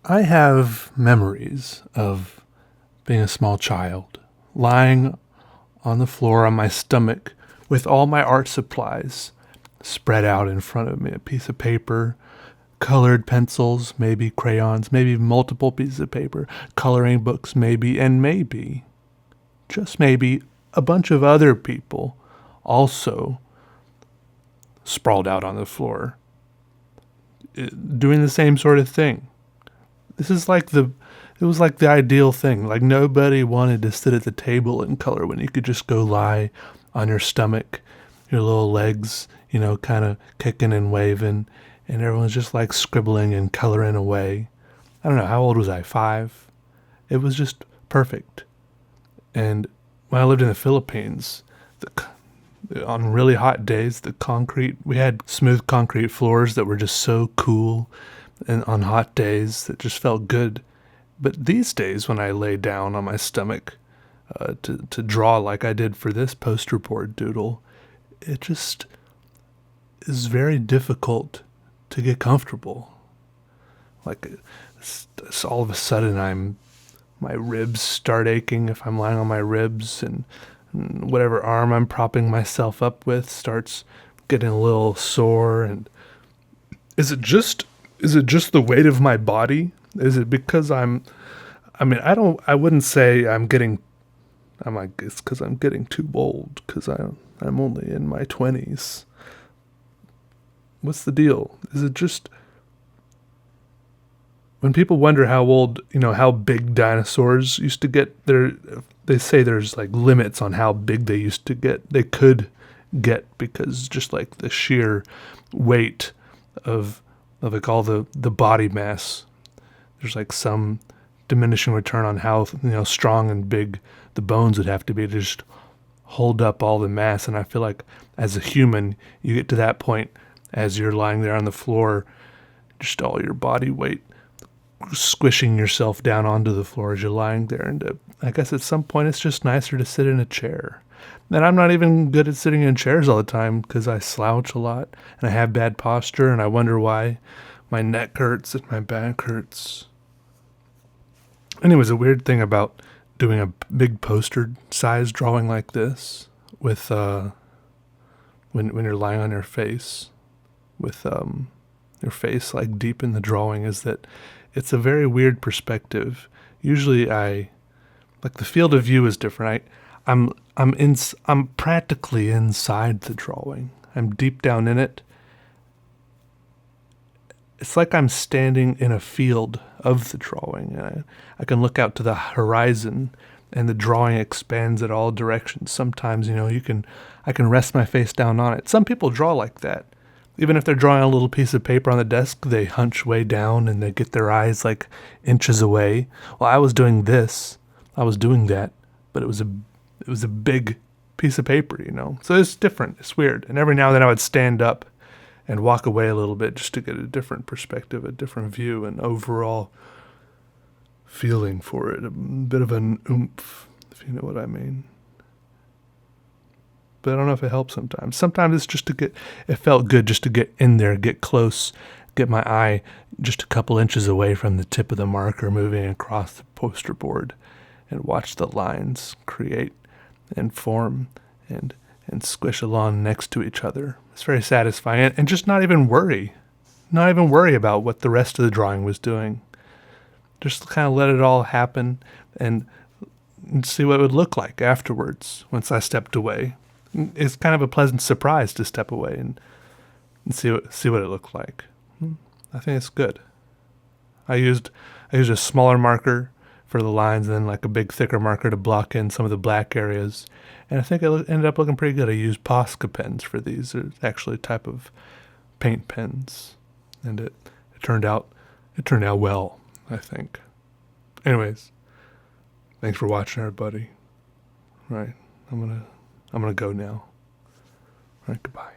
I have memories of being a small child, lying on the floor on my stomach with all my art supplies spread out in front of me, a piece of paper, colored pencils, maybe crayons, maybe multiple pieces of paper, coloring books, maybe, and maybe, just maybe, a bunch of other people also sprawled out on the floor, doing the same sort of thing. This is like it was like the ideal thing. Like nobody wanted to sit at the table and color when you could just go lie on your stomach, your little legs, kind of kicking and waving, and everyone's just like scribbling and coloring away. I don't know, how old was I? 5? It was just perfect. And when I lived in the Philippines, on really hot days, we had smooth concrete floors that were just so cool, and on hot days that just felt good. But these days, when I lay down on my stomach to draw like I did for this poster board doodle, it just is very difficult to get comfortable. Like it's all of a sudden my ribs start aching if I'm lying on my ribs, and whatever arm I'm propping myself up with starts getting a little sore. And is it just the weight of my body? Is it because I wouldn't say I'm like, it's because I'm getting too old, because I'm only in my 20s. What's the deal? Is it just, when people wonder how old, how big dinosaurs used to get, they say there's like limits on how big they could get, because just like the sheer weight of like all the body mass, there's like some diminishing return on how strong and big the bones would have to be to just hold up all the mass. And I feel like as a human, you get to that point as you're lying there on the floor, just all your body weight squishing yourself down onto the floor as you're lying there. And I guess at some point it's just nicer to sit in a chair. And I'm not even good at sitting in chairs all the time, because I slouch a lot and I have bad posture, and I wonder why my neck hurts and my back hurts. Anyways, a weird thing about doing a big poster size drawing like this with when you're lying on your face with your face like deep in the drawing, is that it's a very weird perspective. Usually like the field of view is different. I'm practically inside the drawing. I'm deep down in it. It's like I'm standing in a field of the drawing. I can look out to the horizon, and the drawing expands at all directions. Sometimes, I can rest my face down on it. Some people draw like that. Even if they're drawing a little piece of paper on the desk, they hunch way down and they get their eyes like inches away. Well, I was doing this. I was doing that, but it was a big piece of paper, So it's different. It's weird. And every now and then I would stand up and walk away a little bit just to get a different perspective, a different view, an overall feeling for it, a bit of an oomph, if you know what I mean. But I don't know if it helps sometimes. Sometimes it's just it felt good just to get in there, get close, get my eye just a couple inches away from the tip of the marker moving across the poster board, and watch the lines create and form and squish along next to each other. It's very satisfying, and just not even worry about what the rest of the drawing was doing. Just kind of let it all happen and see what it would look like afterwards once I stepped away. It's kind of a pleasant surprise to step away and see what it looked like. I think it's good. I used a smaller marker for the lines, and then like a big thicker marker to block in some of the black areas. And I think it ended up looking pretty good. I used Posca pens for these. They're actually a type of paint pens, and it turned out well, I think. Anyways, thanks for watching, everybody. All right, I'm gonna go now. All right, goodbye.